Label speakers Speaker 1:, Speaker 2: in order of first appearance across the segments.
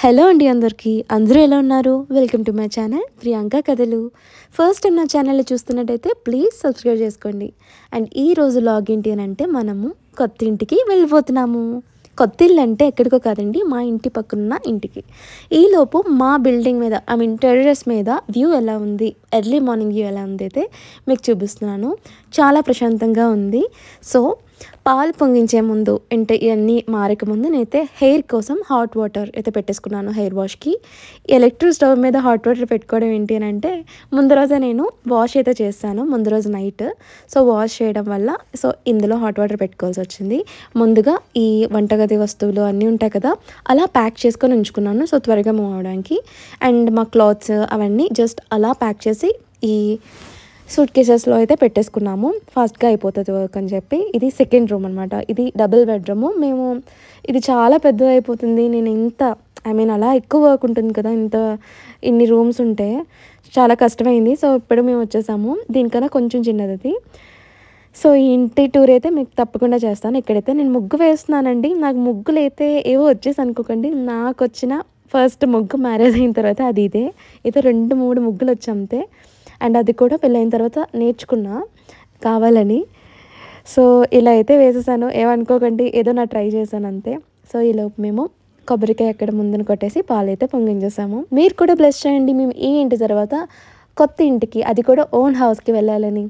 Speaker 1: Hello అండి అందరికీ అందరూ ఎలా ఉన్నారు? Welcome to my channel Priyanka కథలు. ఫస్ట్ టైం నా ఛానల్ని చూస్తున్నట్టయితే ప్లీజ్ సబ్స్క్రైబ్ చేసుకోండి. అండ్ ఈరోజు లాగ్ ఏంటి అని అంటే మనము కొత్త ఇంటికి వెళ్ళిపోతున్నాము. కొత్త ఇల్లు అంటే ఎక్కడికో కాదండి, మా ఇంటి పక్కనున్న ఇంటికి. ఈలోపు మా బిల్డింగ్ మీద టెర్రస్ మీద వ్యూ ఎలా ఉంది, ఎర్లీ మార్నింగ్ వ్యూ ఎలా ఉంది అయితే మీకు చూపిస్తున్నాను. చాలా ప్రశాంతంగా ఉంది. సో పాలు పొంగించే ముందు అంటే ఇవన్నీ మారక ముందు నేనైతే హెయిర్ కోసం హాట్ వాటర్ అయితే పెట్టేసుకున్నాను. హెయిర్ వాష్కి ఎలక్ట్రిక్ స్టవ్ మీద హాట్ వాటర్ పెట్టుకోవడం ఏంటి అని అంటే ముందు రోజే నేను వాష్ అయితే చేస్తాను, ముందు రోజు నైట్. సో వాష్ చేయడం వల్ల ఇందులో హాట్ వాటర్ పెట్టుకోవాల్సి వచ్చింది. ముందుగా ఈ వంటగది వస్తువులు అన్నీ ఉంటాయి కదా, అలా ప్యాక్ చేసుకొని ఉంచుకున్నాను సో త్వరగా మూవ్ అవడానికి. అండ్ మా క్లాత్స్ అవన్నీ జస్ట్ అలా ప్యాక్ చేసి ఈ సూట్ కేసెస్లో అయితే పెట్టేసుకున్నాము, ఫాస్ట్గా అయిపోతుంది వర్క్ అని చెప్పి. ఇది సెకండ్ రూమ్ అనమాట. ఇది డబుల్ బెడ్రూము. ఇది చాలా పెద్దది అయిపోతుంది. అలా ఎక్కువ వర్క్ ఉంటుంది కదా, ఇన్ని రూమ్స్ ఉంటే చాలా కష్టమైంది. సో ఇప్పుడు మేము వచ్చేసాము. దీనికన్నా కొంచెం చిన్నది అది. సో ఈ ఇంటి టూర్ అయితే మీకు తప్పకుండా చేస్తాను. ఇక్కడైతే నేను ముగ్గు వేస్తున్నానండి. నాకు ముగ్గులు అయితే ఏవో వచ్చేసి అనుకోకండి, నాకు వచ్చిన ఫస్ట్ ముగ్గు మ్యారేజ్ అయిన తర్వాత ఇదే 2-3 ముగ్గులు వచ్చి అంతే. అండ్ అది కూడా పెళ్ళైన తర్వాత నేర్చుకున్నా కావాలని. సో ఇలా అయితే వేసేసాను, ఏమనుకోకండి, ఏదో నా ట్రై చేశాను అంతే. సో ఈలోపు మేము కొబ్బరికాయ అక్కడ ముందున కొట్టేసి పాలైతే పొంగించేసాము. మీరు కూడా బ్లెస్ చేయండి, మేము ఈ ఇంటి తర్వాత కొత్త ఇంటికి, అది కూడా ఓన్ హౌస్కి వెళ్ళాలని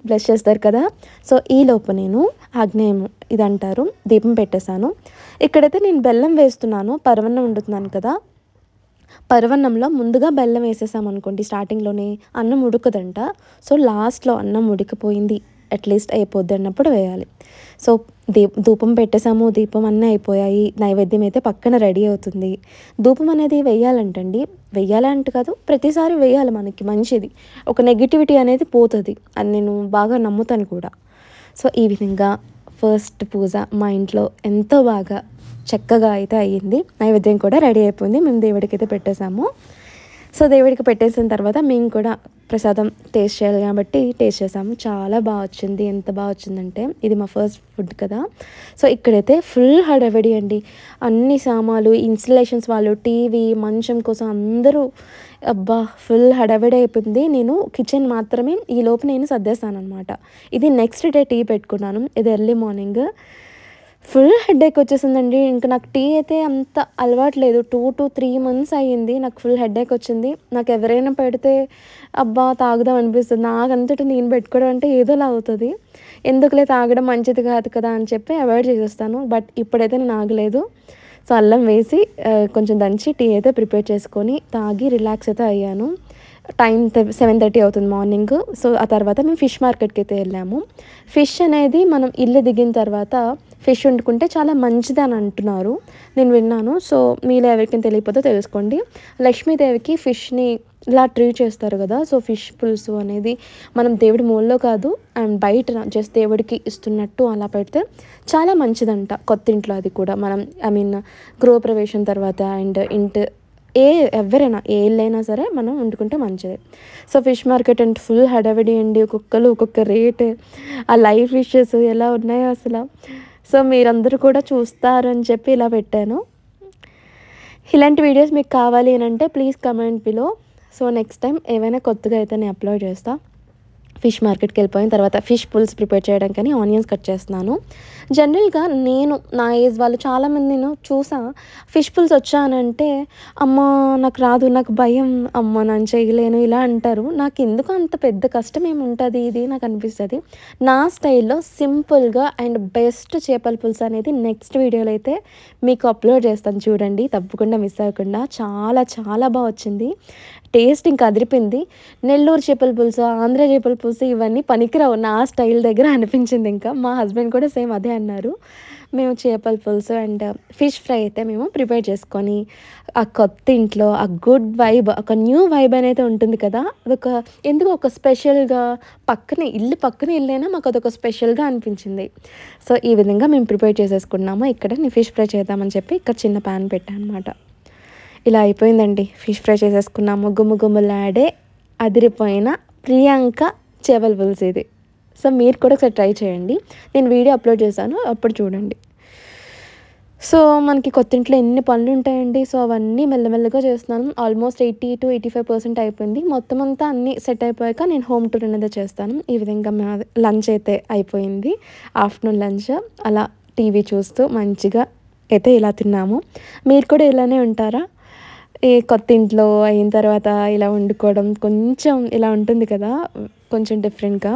Speaker 1: బ్లెస్ చేస్తారు కదా. సో ఈలోపు నేను ఆగ్నేయం ఇది అంటారు, దీపం పెట్టేశాను. ఇక్కడైతే నేను బెల్లం వేస్తున్నాను, పరవన్నం వండుతున్నాను కదా. పరవన్నంలో ముందుగా బెల్లం వేసేసామనుకోండి, స్టార్టింగ్లోనే అన్నం ఉడకదంట. సో లాస్ట్లో అన్నం ఉడికిపోయింది, అట్లీస్ట్ అయిపోద్ది అన్నప్పుడు వేయాలి. సో ధూపం పెట్టేసాము, దీపం అన్నీ అయిపోయాయి. నైవేద్యం అయితే పక్కన రెడీ అవుతుంది. ధూపం అనేది వెయ్యాలంటే కాదు, ప్రతిసారి వేయాలి, మనకి మంచిది. ఒక నెగిటివిటీ అనేది పోతుంది, అది నేను బాగా నమ్ముతాను కూడా. సో ఈ విధంగా ఫస్ట్ పూజ మా ఇంట్లో ఎంతో బాగా చక్కగా అయితే అయ్యింది. నైవేద్యం కూడా రెడీ అయిపోయింది. మేము దేవుడికి అయితే పెట్టేసాము. సో దేవుడికి పెట్టేసిన తర్వాత మేము కూడా ప్రసాదం టేస్ట్ చేయాలి కాబట్టి టేస్ట్ చేసాము. చాలా బాగా వచ్చింది. ఎంత బాగా వచ్చిందంటే ఇది మా ఫస్ట్ ఫుడ్ కదా. సో ఇక్కడైతే ఫుల్ హడావిడి అండి. అన్ని సామాన్లు, ఇన్స్టలేషన్స్ వాళ్ళు, టీవీ, మంచం కోసం అందరూ ఫుల్ హడావిడి అయిపోయింది. నేను కిచెన్ మాత్రమే ఈ లోపు నేను సర్దేస్తాను అనమాట. ఇది నెక్స్ట్ డే టీ పెట్టుకున్నాను. ఇది ఎర్లీ మార్నింగ్. ఫుల్ హెడేక్ వచ్చేసిందండి. ఇంకా నాకు టీ అయితే అంత అలవాటు లేదు. 2 to 3 months అయ్యింది నాకు ఫుల్ హెడేక్ వచ్చింది. నాకు ఎవరైనా పెడితే తాగుదాం అనిపిస్తుంది. నాకంతటి నేను పెట్టుకోవడం అంటే ఏదోలా అవుతుంది. ఎందుకులే, తాగడం మంచిది కాదు కదా అని చెప్పి అవాయిడ్ చేసేస్తాను. బట్ ఇప్పుడైతే నేను ఆగలేదు. సో అల్లం వేసి కొంచెం దంచి టీ అయితే ప్రిపేర్ చేసుకొని తాగి రిలాక్స్ అయితే అయ్యాను. టైం 7:30 అవుతుంది మార్నింగ్. సో ఆ తర్వాత మేము ఫిష్ మార్కెట్కి అయితే వెళ్ళాము. ఫిష్ అనేది మనం ఇల్లు దిగిన తర్వాత ఫిష్ వండుకుంటే చాలా మంచిది అని అంటున్నారు, నేను విన్నాను. సో మీలో ఎవరికైనా తెలియకపోతే తెలుసుకోండి. లక్ష్మీదేవికి ఫిష్ని ఇలా ట్రీట్ చేస్తారు కదా. సో ఫిష్ పులుసు అనేది మనం దేవుడి మూలలో కాదు, అండ్ బయట జస్ట్ దేవుడికి ఇస్తున్నట్టు అలా పెడితే చాలా మంచిదంట. కొత్త ఇంట్లో అది కూడా మనం గృహప్రవేశం తర్వాత అండ్ ఎవరైనా ఏ ఇల్లైనా సరే మనం వండుకుంటే మంచిది. సో ఫిష్ మార్కెట్ అంటే ఫుల్ హడావిడి అండి. ఒక్కొక్క రేట్, ఆ లైవ్ ఫిషెస్ ఎలా ఉన్నాయో అసలు. సో మీరందరూ కూడా చూస్తారని చెప్పి ఇలా పెట్టాను. ఇలాంటి వీడియోస్ మీకు కావాలి అని అంటే please comment below. So next time ఏవైనా కొత్తగా అయితే నేను అప్లోడ్ చేస్తాను. ఫిష్ మార్కెట్కి వెళ్ళిపోయిన తర్వాత ఫిష్ పుల్స్ ప్రిపేర్ చేయడానికని ఆనియన్స్ కట్ చేస్తున్నాను. జనరల్గా నా ఏజ్ వాళ్ళు చాలామంది నేను చూసా, ఫిష్ పుల్స్ వచ్చానంటే అమ్మ నాకు రాదు, నాకు భయం, అమ్మ నేను చేయలేను ఇలా అంటారు. నాకు ఎందుకు అంత పెద్ద కష్టం ఏముంటుంది ఇది నాకు అనిపిస్తుంది. నా స్టైల్లో సింపుల్గా అండ్ బెస్ట్ చేపల పులుసు అనేది నెక్స్ట్ వీడియోలో అయితే మీకు అప్లోడ్ చేస్తాను, చూడండి తప్పకుండా మిస్ అవ్వకుండా. చాలా చాలా బాగా వచ్చింది, టేస్ట్ ఇంకా అదిరిపోయింది. నెల్లూరు చేపల పులుసు, ఆంధ్ర చేపల పులుసు ఇవన్నీ పనికిరావు నా స్టైల్ దగ్గర అనిపించింది. ఇంకా మా హస్బెండ్ కూడా సేమ్ అదే అన్నారు. మేము చేపల పులుసు అండ్ ఫిష్ ఫ్రై అయితే మేము ప్రిపేర్ చేసుకొని ఆ కొత్త ఇంట్లో ఆ గుడ్ వైబ్, ఒక న్యూ వైబ్ అనేది ఉంటుంది కదా, ఎందుకు ఒక స్పెషల్గా పక్కన ఇల్లైనా మాకు అదొక స్పెషల్గా అనిపించింది. సో ఈ విధంగా మేము ప్రిపేర్ చేసేసుకున్నాము. ఇక్కడ నేను ఫిష్ ఫ్రై చేద్దామని చెప్పి ఇక్కడ చిన్న ప్యాన్ పెట్టాను అనమాట. ఇలా అయిపోయిందండి. ఫిష్ ఫ్రై చేసేసుకున్నాము. గుమ్ములాడే అదిరిపోయిన ప్రియాంక చేపల పులుసు ఇది. సో మీరు కూడా ఒకసారి ట్రై చేయండి. నేను వీడియో అప్లోడ్ చేశాను, అప్పుడు చూడండి. సో, మనకి కొత్తింట్లో ఎన్ని పనులుంటాయండి. సో, అవన్నీ మెల్లమెల్లగా చేస్తున్నాను. ఆల్మోస్ట్ 80-85% అయిపోయింది. మొత్తం అంతా అన్నీ సెట్ అయిపోయాక నేను హోమ్ టూర్ అనేది చేస్తాను. ఈ విధంగా మాది లంచ్ అయితే అయిపోయింది. Afternoon lunch. అలా టీవీ చూస్తూ మంచిగా అయితే ఇలా తిన్నాము. మీరు కూడా ఇలానే ఉంటారా? ఈ కొత్తింట్లో అయిన తర్వాత ఇలా వండుకోవడం కొంచెం ఇలా ఉంటుంది కదా! కొంచెం డిఫరెంట్‌గా.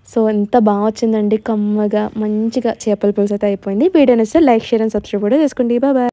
Speaker 1: సో, ఎంత బా వచ్చిందండి కమ్మగా, మంచిగా చేపల పులుసయితే అయిపోయింది. వీడియో నచ్చితే లైక్, షేర్ అండ్ సబ్స్క్రైబ్ కూడా చేసుకోండి. బాయ్.